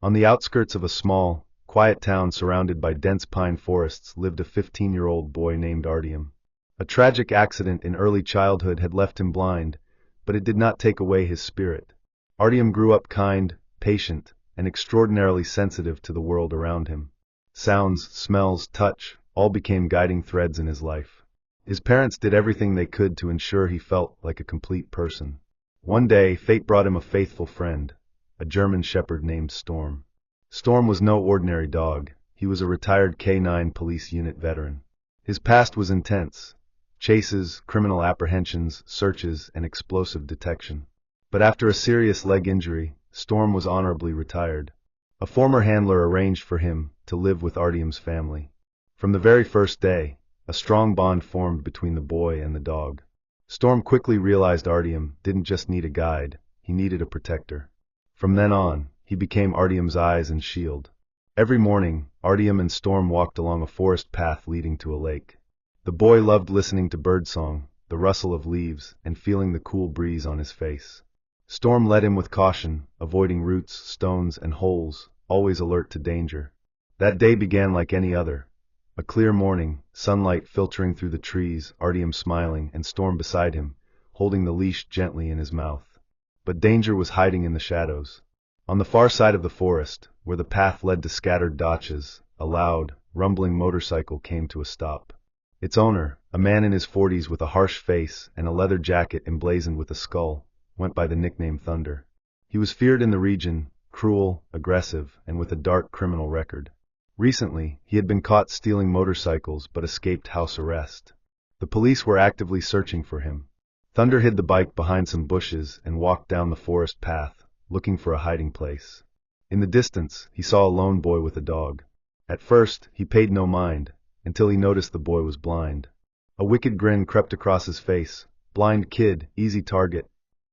On the outskirts of a small, quiet town surrounded by dense pine forests lived a 15-year-old boy named Artyom. A tragic accident in early childhood had left him blind, but it did not take away his spirit. Artyom grew up kind, patient, and extraordinarily sensitive to the world around him. Sounds, smells, touch, all became guiding threads in his life. His parents did everything they could to ensure he felt like a complete person. One day, fate brought him a faithful friend, a German shepherd named Storm. Storm was no ordinary dog. He was a retired K-9 police unit veteran. His past was intense: chases, criminal apprehensions, searches, and explosive detection. But after a serious leg injury, Storm was honorably retired. A former handler arranged for him to live with Artyom's family. From the very first day, a strong bond formed between the boy and the dog. Storm quickly realized Artyom didn't just need a guide, he needed a protector. From then on, he became Artyom's eyes and shield. Every morning, Artyom and Storm walked along a forest path leading to a lake. The boy loved listening to birdsong, the rustle of leaves, and feeling the cool breeze on his face. Storm led him with caution, avoiding roots, stones, and holes, always alert to danger. That day began like any other. A clear morning, sunlight filtering through the trees, Artyom smiling, and Storm beside him, holding the leash gently in his mouth. But danger was hiding in the shadows. On the far side of the forest, where the path led to scattered dachas, a loud, rumbling motorcycle came to a stop. Its owner, a man in his 40s with a harsh face and a leather jacket emblazoned with a skull, went by the nickname Thunder. He was feared in the region, cruel, aggressive, and with a dark criminal record. Recently, he had been caught stealing motorcycles but escaped house arrest. The police were actively searching for him. Thunder hid the bike behind some bushes and walked down the forest path, looking for a hiding place. In the distance, he saw a lone boy with a dog. At first, he paid no mind, until he noticed the boy was blind. A wicked grin crept across his face. Blind kid, easy target.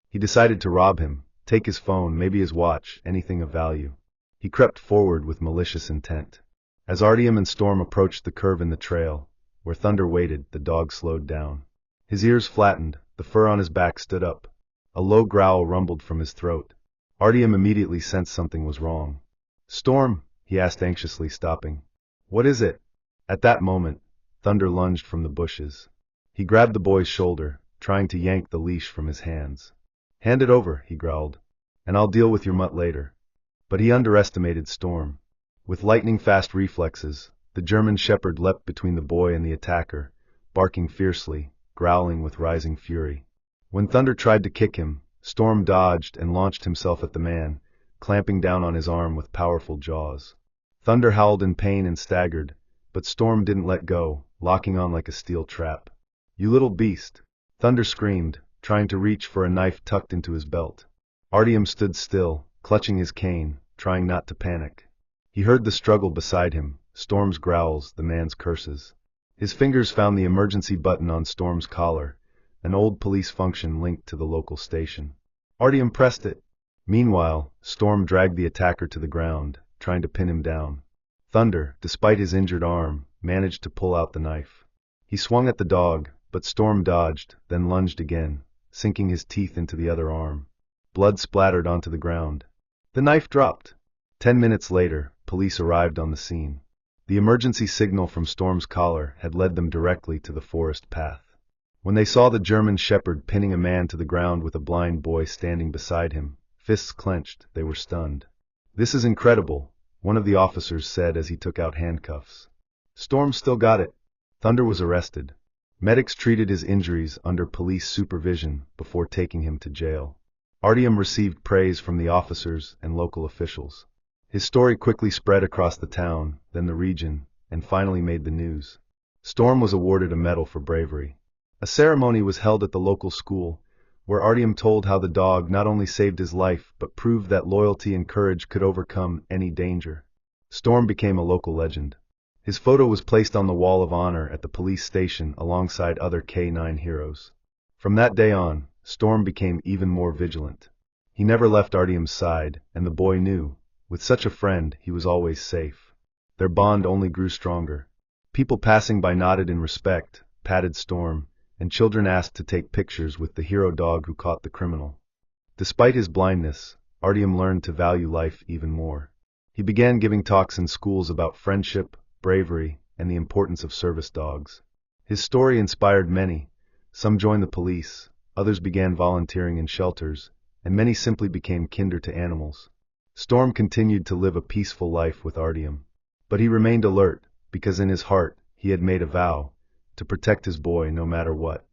He decided to rob him, take his phone, maybe his watch, anything of value. He crept forward with malicious intent. As Artyom and Storm approached the curve in the trail, where Thunder waited, the dog slowed down. His ears flattened, the fur on his back stood up. A low growl rumbled from his throat. Artyom immediately sensed something was wrong. "Storm?" he asked anxiously, stopping. "What is it?" At that moment, Thunder lunged from the bushes. He grabbed the boy's shoulder, trying to yank the leash from his hands. "Hand it over," he growled, "and I'll deal with your mutt later." But he underestimated Storm. With lightning-fast reflexes, the German shepherd leapt between the boy and the attacker, barking fiercely, growling with rising fury. When Thunder tried to kick him, Storm dodged and launched himself at the man, clamping down on his arm with powerful jaws. Thunder howled in pain and staggered, but Storm didn't let go, locking on like a steel trap. "You little beast!" Thunder screamed, trying to reach for a knife tucked into his belt. Artyom stood still, clutching his cane, trying not to panic. He heard the struggle beside him, Storm's growls, the man's curses. His fingers found the emergency button on Storm's collar, an old police function linked to the local station. Artyom pressed it. Meanwhile, Storm dragged the attacker to the ground, trying to pin him down. Thunder, despite his injured arm, managed to pull out the knife. He swung at the dog, but Storm dodged, then lunged again, sinking his teeth into the other arm. Blood splattered onto the ground. The knife dropped. 10 minutes later, police arrived on the scene. The emergency signal from Storm's collar had led them directly to the forest path. When they saw the German shepherd pinning a man to the ground with a blind boy standing beside him, fists clenched, they were stunned. "This is incredible," one of the officers said as he took out handcuffs. "Storm still got it." Thunder was arrested. Medics treated his injuries under police supervision before taking him to jail. Artyom received praise from the officers and local officials. His story quickly spread across the town, then the region, and finally made the news. Storm was awarded a medal for bravery. A ceremony was held at the local school, where Artyom told how the dog not only saved his life but proved that loyalty and courage could overcome any danger. Storm became a local legend. His photo was placed on the Wall of Honor at the police station alongside other K-9 heroes. From that day on, Storm became even more vigilant. He never left Artyom's side, and the boy knew, with such a friend, he was always safe. Their bond only grew stronger. People passing by nodded in respect, patted Storm, and children asked to take pictures with the hero dog who caught the criminal. Despite his blindness, Artyom learned to value life even more. He began giving talks in schools about friendship, bravery, and the importance of service dogs. His story inspired many. Some joined the police, others began volunteering in shelters, and many simply became kinder to animals. Storm continued to live a peaceful life with Artyom. But he remained alert, because in his heart he had made a vow to protect his boy no matter what.